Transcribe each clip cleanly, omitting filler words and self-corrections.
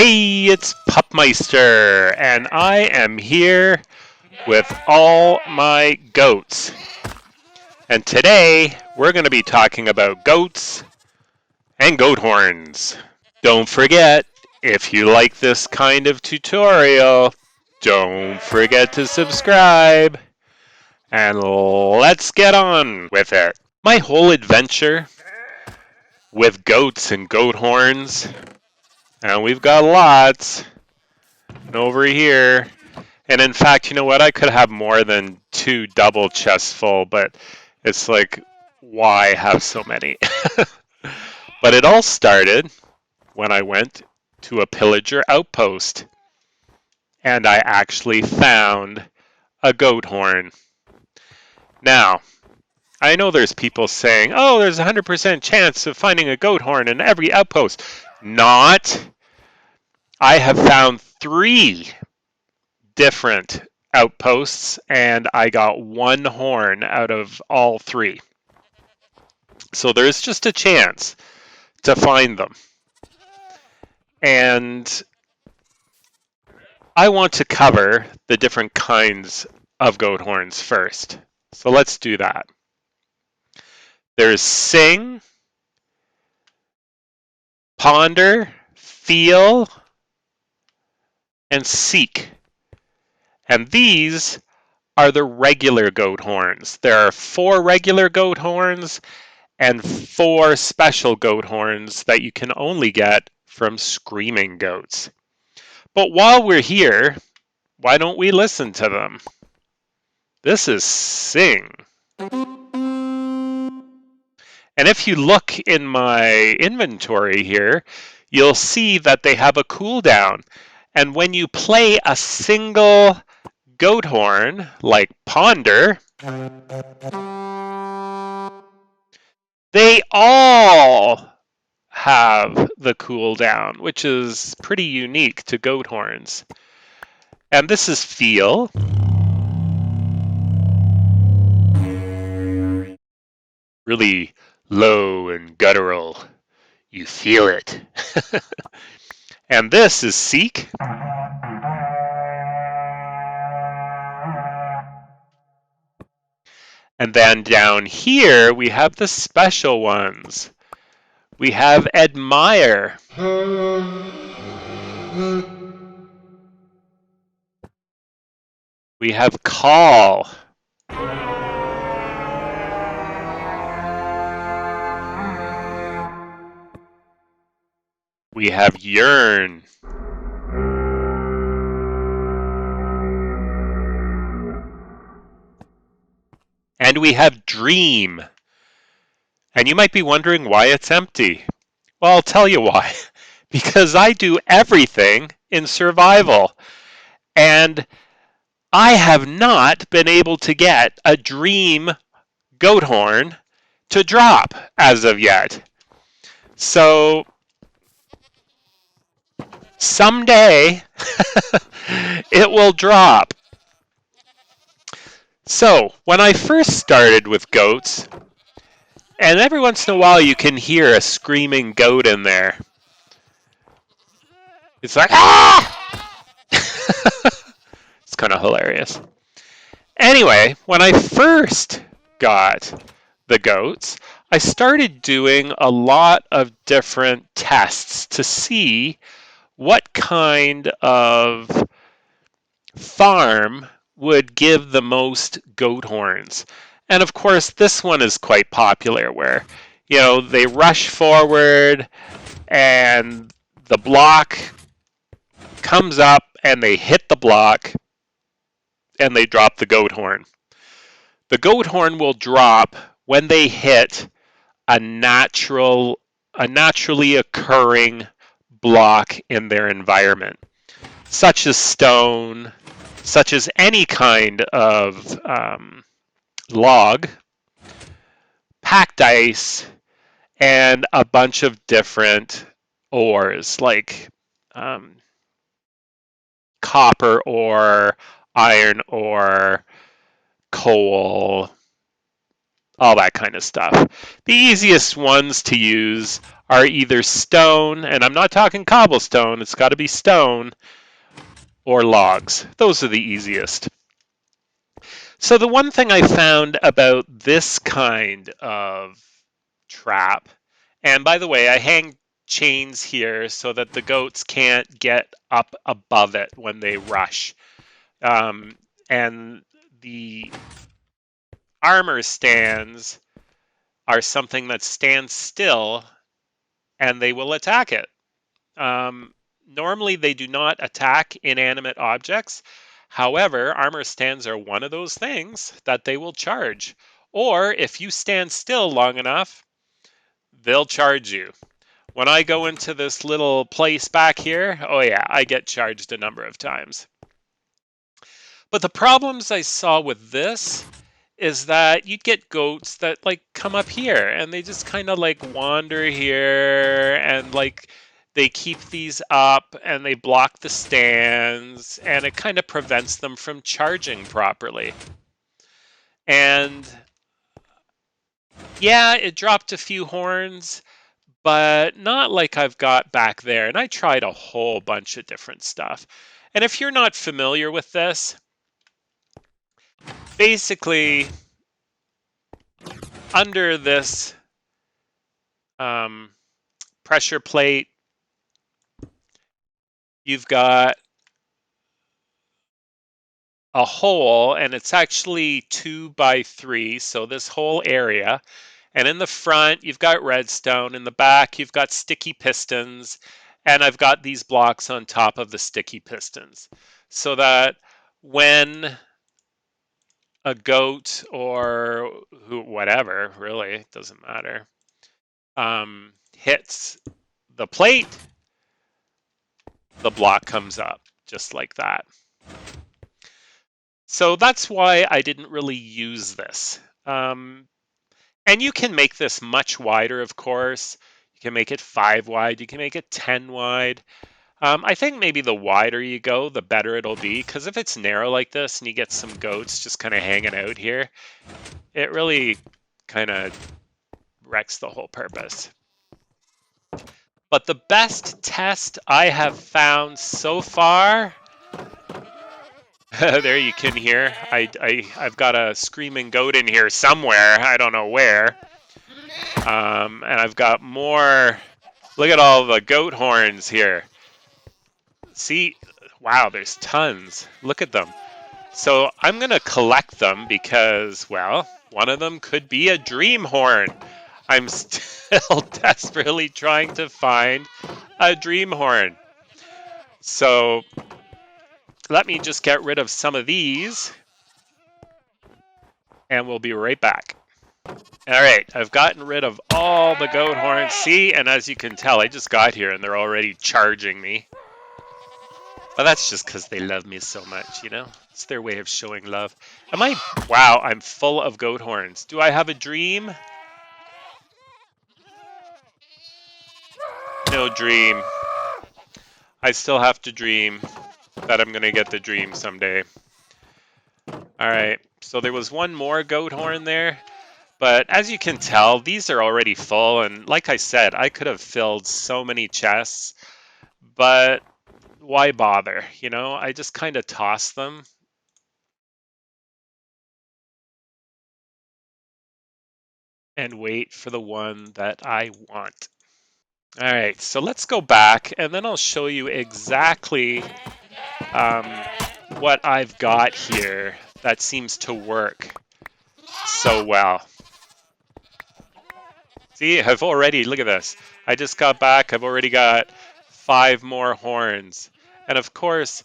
Hey, it's Pupmeister, and I am here with all my goats. And today, we're going to be talking about goats and goat horns. Don't forget, if you like this kind of tutorial, don't forget to subscribe. And let's get on with it. My whole adventure with goats and goat horns, and we've got lots over here. And in fact, you know what? I could have more than 2 double chests full, but it's like, why have so many? But it all started when I went to a pillager outpost and I actually found a goat horn. Now, I know there's people saying, oh, there's a 100% chance of finding a goat horn in every outpost. Not. I have found 3 different outposts, and I got 1 horn out of all 3. So there's just a chance to find them. And I want to cover the different kinds of goat horns first. So let's do that. There's sing, ponder, feel, and seek. And these are the regular goat horns. There are 4 regular goat horns and 4 special goat horns that you can only get from screaming goats. But while we're here, why don't we listen to them? This is Sing. And if you look in my inventory here, you'll see that they have a cooldown. And when you play a single goat horn, like Ponder, they all have the cooldown, which is pretty unique to goat horns. And this is Feel. Really low and guttural. You feel it. And this is Seek. And then down here, we have the special ones. We have Admire. We have Call. We have Yearn. And we have Dream. And you might be wondering why it's empty. Well, I'll tell you why. Because I do everything in survival. And I have not been able to get a Dream goat horn to drop as of yet. So someday it will drop. So when I first started with goats, and every once in a while you can hear a screaming goat in there. It's like, ah! It's kind of hilarious. Anyway, when I first got the goats, I started doing a lot of different tests to see what kind of farm would give the most goat horns. And of course, this one is quite popular where, they rush forward and the block comes up and they hit the block and they drop the goat horn. The goat horn will drop when they hit a naturally occurring block in their environment, such as stone, such as any kind of log, packed ice, and a bunch of different ores like copper ore, iron ore, coal, all that kind of stuff. The easiest ones to use are either stone, and I'm not talking cobblestone, it's got to be stone, or logs. Those are the easiest. So the one thing I found about this kind of trap, and by the way, I hang chains here so that the goats can't get up above it when they rush. And the armor stands are something that stands still and they will attack it. Normally, they do not attack inanimate objects. However, armor stands are one of those things that they will charge. Or if you stand still long enough, they'll charge you. When I go into this little place back here, oh yeah, I get charged a number of times. But the problems I saw with this is that you'd get goats that like come up here and they just kind of like wander here and like they keep these up and they block the stands and it kind of prevents them from charging properly. And yeah, it dropped a few horns, but not like I've got back there. And I tried a whole bunch of different stuff. And if you're not familiar with this, basically under this pressure plate, you've got a hole, and it's actually 2 by 3, so this whole area. And in the front, you've got redstone. In the back, you've got sticky pistons. And I've got these blocks on top of the sticky pistons. So that when a goat or whatever, really, it doesn't matter, hits the plate, the block comes up just like that. So that's why I didn't really use this. And you can make this much wider, of course. You can make it 5 wide. You can make it 10 wide. I think maybe the wider you go, the better it'll be. Because if it's narrow like this and you get some goats just kind of hanging out here, it really kind of wrecks the whole purpose. But the best test I have found so far... There you can hear. I've got a screaming goat in here somewhere. I don't know where. And I've got more. Look at all the goat horns here. See? Wow, there's tons. Look at them. So I'm going to collect them because, well, one of them could be a dream horn. I'm still desperately trying to find a dream horn. So let me just get rid of some of these and we'll be right back. All right, I've gotten rid of all the goat horns. See, and as you can tell, I just got here and they're already charging me. But that's just because they love me so much, you know? It's their way of showing love. Wow, I'm full of goat horns. Do I have a dream? No dream. I still have to dream that I'm going to get the dream someday. All right, so there was one more goat horn there. But as you can tell, these are already full. And like I said, I could have filled so many chests. But why bother? You know, I just kind of toss them. And wait for the one that I want. All right, so let's go back and then I'll show you exactly what I've got here that seems to work so well. See, I've already, look at this. I just got back, I've already got 5 more horns. And of course,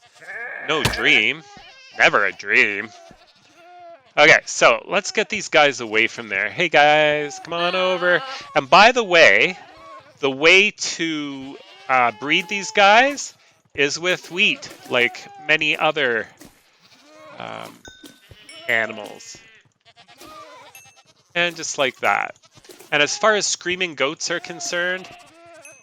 no dream, never a dream. Okay, so let's get these guys away from there. Hey guys, come on over. And by the way to breed these guys is with wheat, like many other animals. And just like that. And as far as screaming goats are concerned,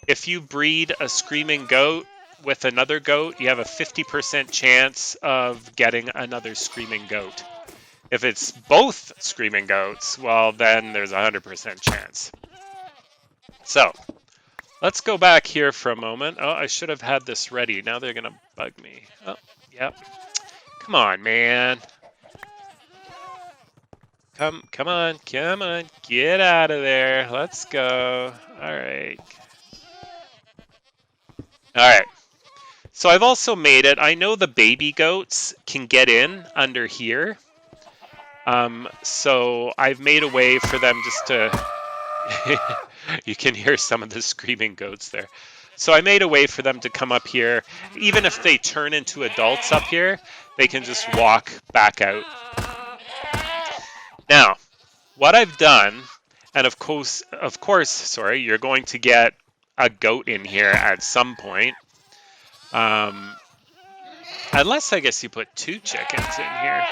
if you breed a screaming goat with another goat, you have a 50% chance of getting another screaming goat. If it's both screaming goats, well, then there's a 100% chance. So let's go back here for a moment. Oh, I should have had this ready. Now they're going to bug me. Oh, yep. Come on, man. Come on, get out of there. Let's go. All right. So I've also made it. I know the baby goats can get in under here. So I've made a way for them just to... You can hear some of the screaming goats there. So I made a way for them to come up here. Even if they turn into adults up here, they can just walk back out. Now, what I've done, and of course, sorry, you're going to get a goat in here at some point. Unless I guess you put 2 chickens in here.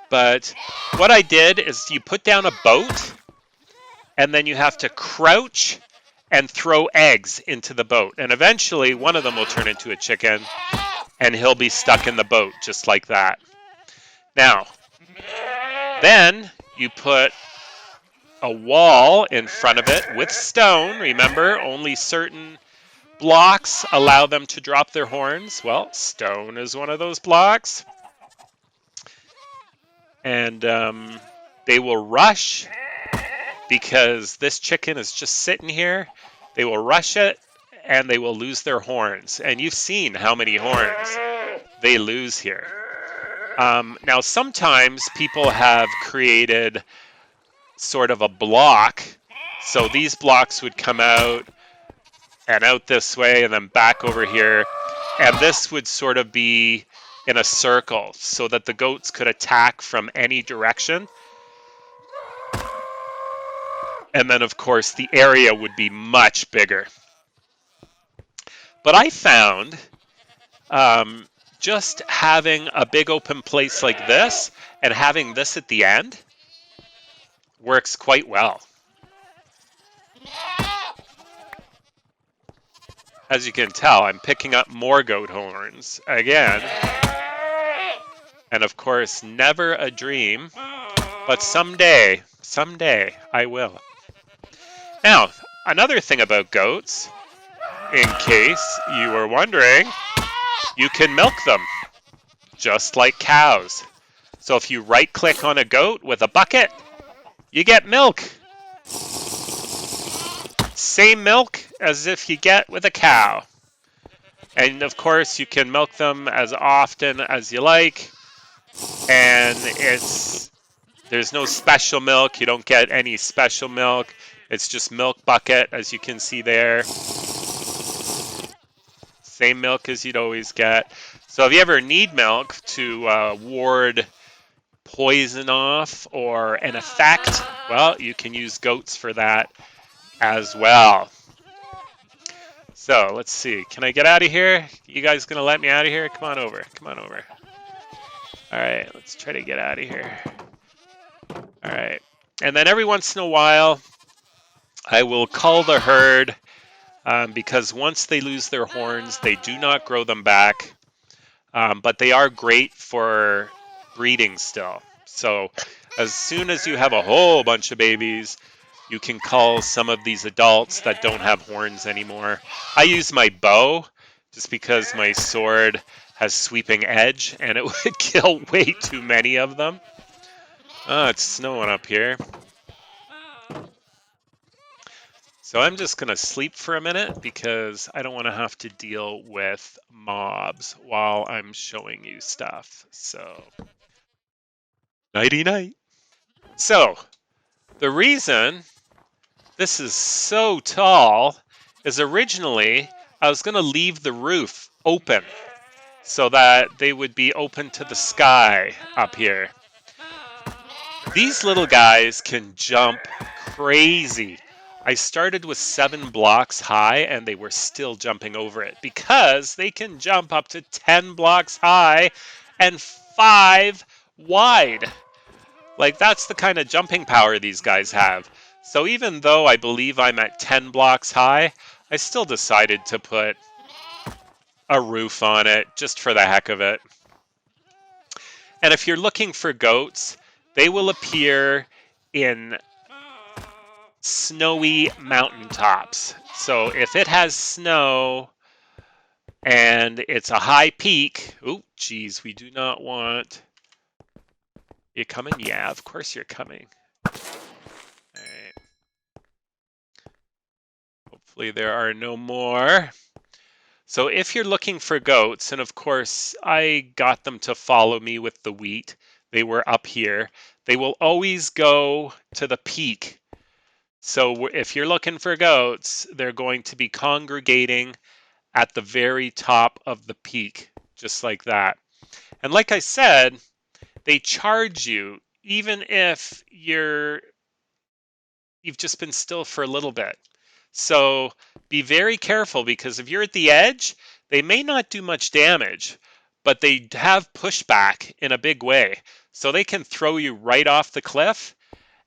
But what I did is you put down a boat, and then you have to crouch and throw eggs into the boat. And eventually, one of them will turn into a chicken, and he'll be stuck in the boat, just like that. Now, then you put a wall in front of it with stone. Remember, only certain blocks allow them to drop their horns. Well, stone is one of those blocks. And they will rush because this chicken is just sitting here. They will rush it and they will lose their horns. And you've seen how many horns they lose here. Now, sometimes people have created sort of a block. So these blocks would come out and out this way and then back over here. And this would sort of be in a circle so that the goats could attack from any direction. And then, of course, the area would be much bigger. But I found just having a big open place like this and having this at the end works quite well. As you can tell, I'm picking up more goat horns again. And of course, never a dream, but someday I will. Now, another thing about goats, in case you were wondering, you can milk them, just like cows. So if you right-click on a goat with a bucket, you get milk. Same milk as if you get with a cow. And of course, you can milk them as often as you like. And there's no special milk. You don't get any special milk. It's just milk bucket, as you can see there. Same milk as you'd always get. So if you ever need milk to ward poison off or an effect, well, you can use goats for that as well. So let's see. Can I get out of here? You guys gonna let me out of here? Come on over. Come on over. All right, let's try to get out of here. All right. And then every once in a while, I will cull the herd because once they lose their horns, they do not grow them back. But they are great for breeding still. So as soon as you have a whole bunch of babies, you can cull some of these adults that don't have horns anymore. I use my bow just because my sword has sweeping edge and it would kill way too many of them. Oh, it's snowing up here. So I'm just going to sleep for a minute because I don't want to have to deal with mobs while I'm showing you stuff. So, nighty-night. So, the reason this is so tall is originally I was going to leave the roof open so that they would be open to the sky up here. These little guys can jump crazy. I started with 7 blocks high and they were still jumping over it because they can jump up to 10 blocks high and 5 wide. Like, that's the kind of jumping power these guys have. So even though I believe I'm at 10 blocks high, I still decided to put a roof on it just for the heck of it. And if you're looking for goats They will appear in snowy mountaintops. So if it has snow and it's a high peak, oh, geez, we do not want. You coming? Yeah, of course you're coming. All right. Hopefully there are no more. So if you're looking for goats, and of course I got them to follow me with the wheat, they were up here. They will always go to the peak. So if you're looking for goats, they're going to be congregating at the very top of the peak, just like that. And like I said, they charge you even if you've just been still for a little bit. So be very careful because if you're at the edge, they may not do much damage, but they have pushback in a big way. So they can throw you right off the cliff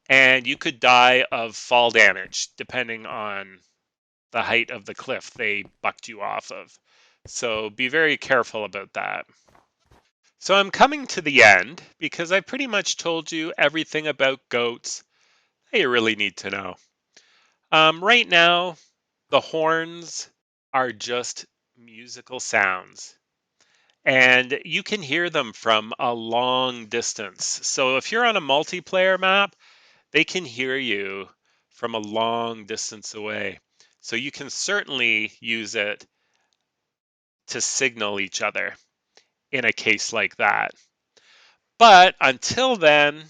and you could die of fall damage depending on the height of the cliff they bucked you off of. So be very careful about that. So I'm coming to the end because I pretty much told you everything about goats that you really need to know. Right now, the horns are just musical sounds, and you can hear them from a long distance. So if you're on a multiplayer map, they can hear you from a long distance away. So you can certainly use it to signal each other in a case like that. But until then,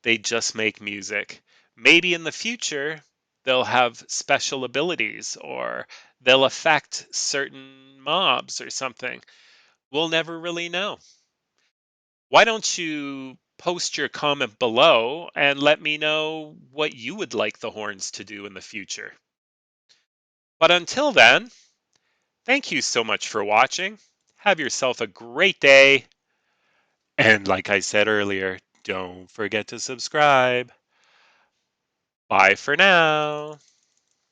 they just make music. Maybe in the future, they'll have special abilities or they'll affect certain mobs or something. We'll never really know. Why don't you post your comment below and let me know what you would like the horns to do in the future? But until then, thank you so much for watching. Have yourself a great day. And like I said earlier, don't forget to subscribe. Bye for now.